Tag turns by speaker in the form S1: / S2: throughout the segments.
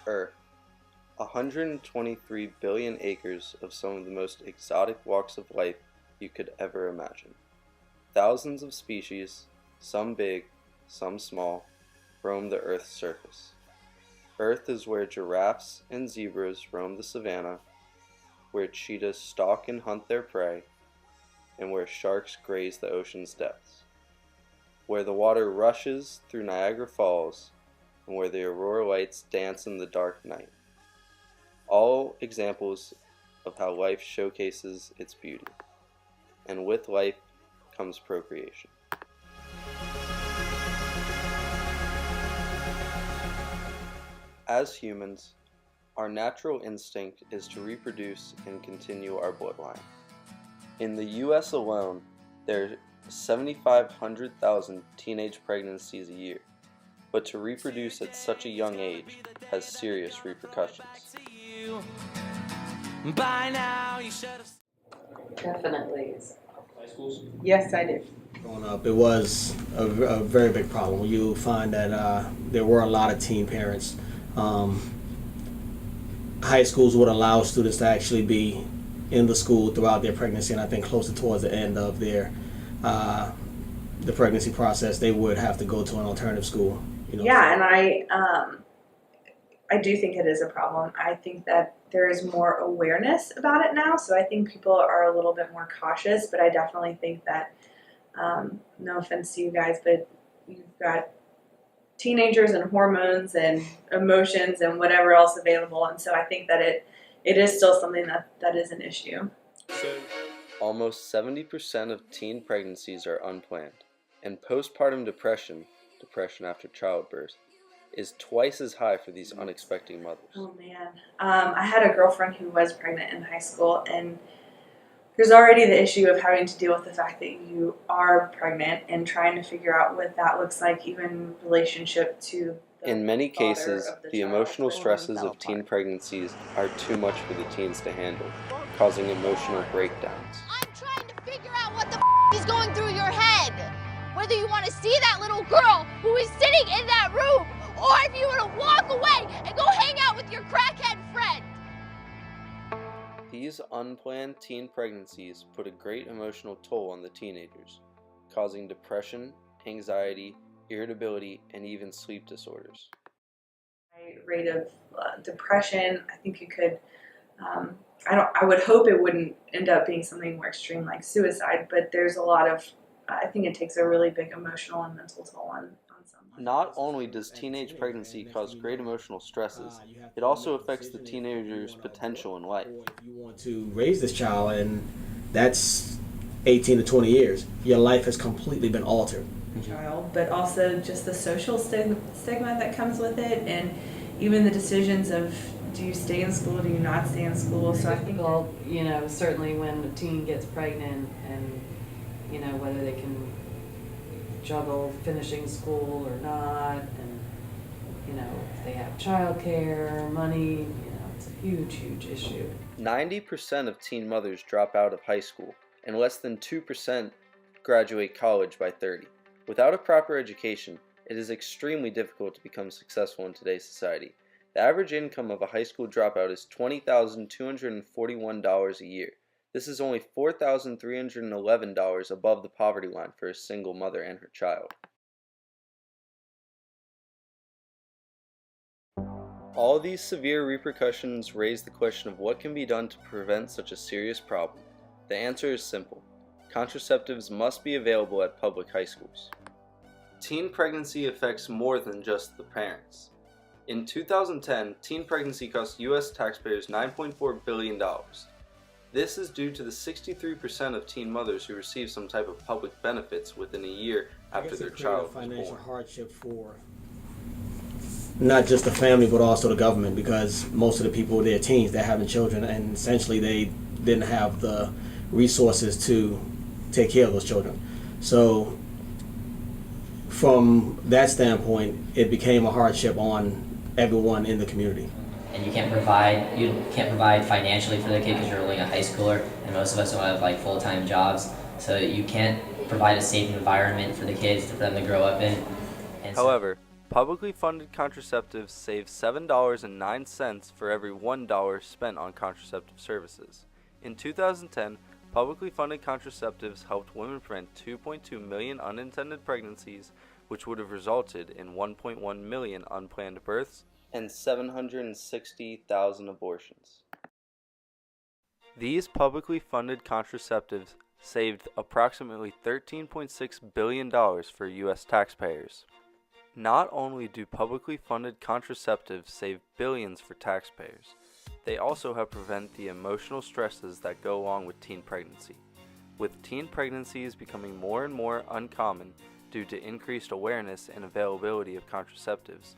S1: Earth, 123 billion acres of some of the most exotic walks of life you could ever imagine. Thousands of species, some big, some small, roam the Earth's surface. Earth is where giraffes and zebras roam the savanna, where cheetahs stalk and hunt their prey, and where sharks graze the ocean's depths. Where the water rushes through Niagara Falls, and where the aurora lights dance in the dark night. All examples of how life showcases its beauty. And with life comes procreation. As humans, our natural instinct is to reproduce and continue our bloodline. In the US alone, there are 7,500,000 teenage pregnancies a year, but to reproduce at such a young age has serious repercussions.
S2: Definitely.
S3: High schools?
S2: Yes, I did.
S4: Growing up, it was a very big problem. You find that there were a lot of teen parents. High schools would allow students to actually be in the school throughout their pregnancy, and I think closer towards the end of their the pregnancy process, they would have to go to an alternative school.
S2: Yeah, and I do think it is a problem. I think that there is more awareness about it now, so I think people are a little bit more cautious, but I definitely think that, no offense to you guys, but you've got teenagers and hormones and emotions and whatever else available, and so I think that it is still something that is an issue.
S1: Almost 70% of teen pregnancies are unplanned, and postpartum depression after childbirth, is twice as high for these unexpected mothers.
S2: Oh man, I had a girlfriend who was pregnant in high school, and there's already the issue of having to deal with the fact that you are pregnant and trying to figure out what that looks like, even in relationship to the
S1: In many cases, the
S2: child.
S1: emotional stresses of teen pregnancies are too much for the teens to handle, causing emotional breakdowns.
S5: I'm trying to figure out what the is going through your head. Whether you want to see that little girl who is sitting in that room, or if you want to walk away and go hang out with your crackhead friend.
S1: These unplanned teen pregnancies put a great emotional toll on the teenagers, causing depression, anxiety, irritability, and even sleep disorders.
S2: Rate of depression, I think you could, I would hope it wouldn't end up being something more extreme like suicide, but there's a lot of, I think it takes a really big emotional and mental toll on someone.
S1: Not only does teenage pregnancy cause great emotional stresses, it also affects the teenager's potential in life.
S4: If you want to raise this child, and that's 18 to 20 years, your life has completely been altered.
S2: Child, but also just the social stigma that comes with it, and even the decisions of do you stay in school, do you not stay in school. So I think,
S6: well, certainly when a teen gets pregnant and whether they can juggle finishing school or not, and if they have childcare, money, it's a huge issue.
S1: 90% of teen mothers drop out of high school, and less than 2% graduate college by 30. Without a proper education, it is extremely difficult to become successful in today's society. The average income of a high school dropout is $20,241 a year. This is only $4,311 above the poverty line for a single mother and her child. All these severe repercussions raise the question of what can be done to prevent such a serious problem. The answer is simple. Contraceptives must be available at public high schools. Teen pregnancy affects more than just the parents. In 2010, teen pregnancy cost U.S. taxpayers $9.4 billion. This is due to the 63% of teen mothers who receive some type of public benefits within a year after their child was
S4: financial
S1: born.
S4: hardship for not just the family but also the government, because most of the people, they're teens, they're having children, and essentially they didn't have the resources to take care of those children. So from that standpoint, it became a hardship on everyone in the community.
S7: And you can't provide financially for the kid because you're only a high schooler, and most of us don't have full-time jobs, so you can't provide a safe environment for the kids for them to grow up in.
S1: However, Publicly funded contraceptives save $7.09 for every $1 spent on contraceptive services. In 2010, publicly funded contraceptives helped women prevent 2.2 million unintended pregnancies, which would have resulted in 1.1 million unplanned births and 760,000 abortions. These publicly funded contraceptives saved approximately $13.6 billion for U.S. taxpayers. Not only do publicly funded contraceptives save billions for taxpayers, they also help prevent the emotional stresses that go along with teen pregnancy. With teen pregnancies becoming more and more uncommon due to increased awareness and availability of contraceptives,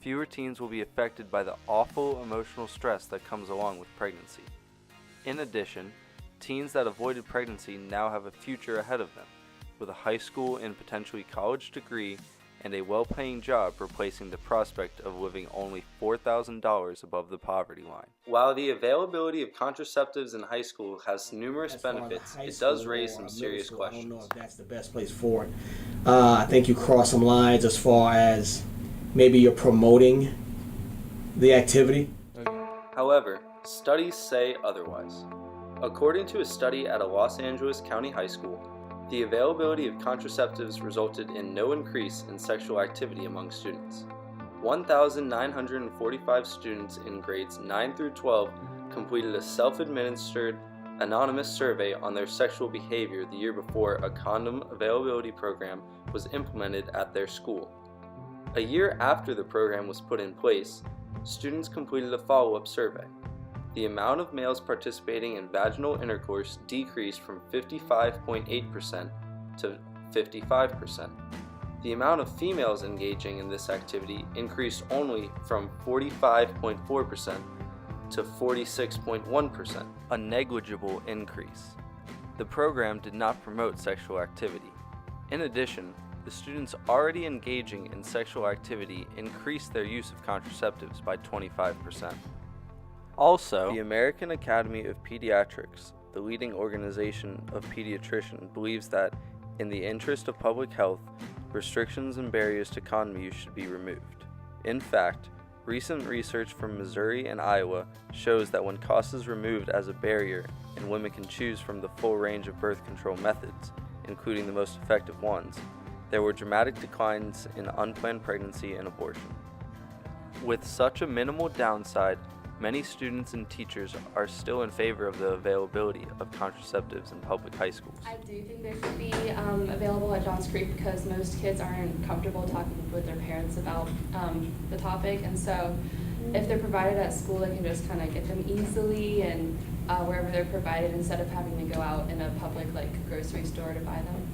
S1: fewer teens will be affected by the awful emotional stress that comes along with pregnancy. In addition, teens that avoided pregnancy now have a future ahead of them, with a high school and potentially college degree and a well-paying job replacing the prospect of living only $4,000 above the poverty line. While the availability of contraceptives in high school has numerous benefits, it does raise some serious questions.
S4: I don't know if that's the best place for it. I think you cross some lines as far as maybe you're promoting the activity.
S1: However, studies say otherwise. According to a study at a Los Angeles County high school, the availability of contraceptives resulted in no increase in sexual activity among students. 1,945 students in grades 9 through 12 completed a self-administered, anonymous survey on their sexual behavior the year before a condom availability program was implemented at their school. A year after the program was put in place, students completed a follow-up survey. The amount of males participating in vaginal intercourse decreased from 55.8% to 55%. The amount of females engaging in this activity increased only from 45.4% to 46.1%, a negligible increase. The program did not promote sexual activity. In addition, the students already engaging in sexual activity increased their use of contraceptives by 25%. Also, the American Academy of Pediatrics, the leading organization of pediatricians, believes that, in the interest of public health, restrictions and barriers to condom use should be removed. In fact, recent research from Missouri and Iowa shows that when cost is removed as a barrier and women can choose from the full range of birth control methods, including the most effective ones, there were dramatic declines in unplanned pregnancy and abortion. With such a minimal downside, many students and teachers are still in favor of the availability of contraceptives in public high schools.
S3: I do think they should be available at Johns Creek because most kids aren't comfortable talking with their parents about the topic, and so if they're provided at school, they can just kind of get them easily and wherever they're provided instead of having to go out in a public like grocery store to buy them.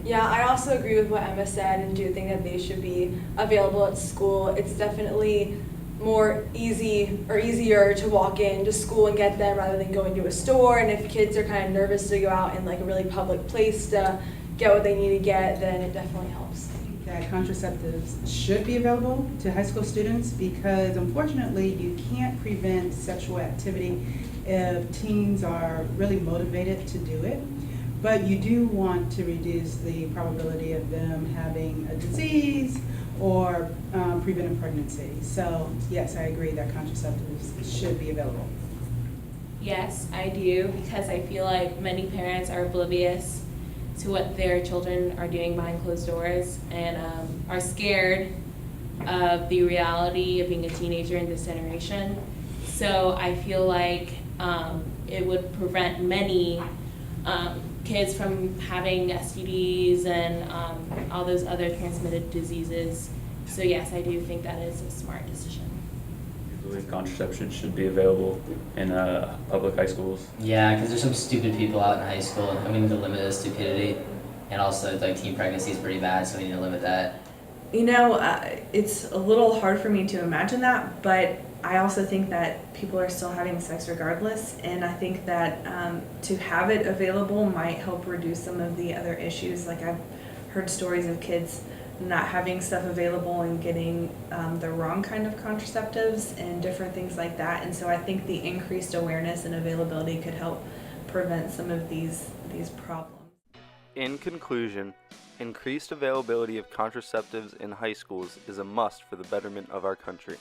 S8: Yeah, I also agree with what Emma said and do think that they should be available at school. It's definitely more easier to walk into school and get them rather than going to a store. And if kids are kind of nervous to go out in like a really public place to get what they need to get, then it definitely helps.
S9: That contraceptives should be available to high school students because unfortunately you can't prevent sexual activity if teens are really motivated to do it. But you do want to reduce the probability of them having a disease or preventing pregnancy. So yes, I agree that contraceptives should be available.
S10: Yes, I do, because I feel like many parents are oblivious to what their children are doing behind closed doors and are scared of the reality of being a teenager in this generation. So I feel like it would prevent many kids from having STDs and all those other transmitted diseases. So yes, I do think that is a smart decision.
S11: I believe contraception should be available in public high schools.
S7: Yeah, because there's some stupid people out in high school, and we need to limit the stupidity. And also, like, teen pregnancy is pretty bad, so we need to limit that.
S2: You know, it's a little hard for me to imagine that, but I also think that people are still having sex regardless, and I think that to have it available might help reduce some of the other issues. Like, I've heard stories of kids not having stuff available and getting the wrong kind of contraceptives and different things like that, and so I think the increased awareness and availability could help prevent some of these problems.
S1: In conclusion, increased availability of contraceptives in high schools is a must for the betterment of our country.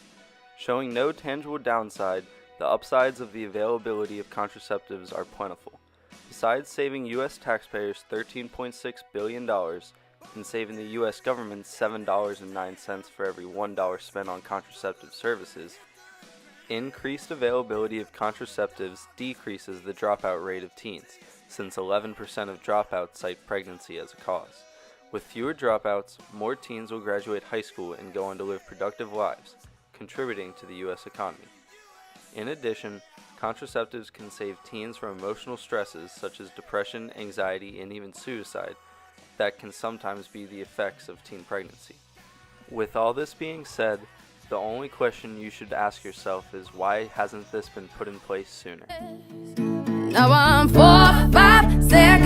S1: Showing no tangible downside, the upsides of the availability of contraceptives are plentiful. Besides saving U.S. taxpayers $13.6 billion and saving the U.S. government $7.09 for every $1 spent on contraceptive services, increased availability of contraceptives decreases the dropout rate of teens, since 11% of dropouts cite pregnancy as a cause. With fewer dropouts, more teens will graduate high school and go on to live productive lives, contributing to the U.S. economy. In addition, contraceptives can save teens from emotional stresses such as depression, anxiety, and even suicide that can sometimes be the effects of teen pregnancy. With all this being said, the only question you should ask yourself is, why hasn't this been put in place sooner?
S12: Now I'm 4, 5 seconds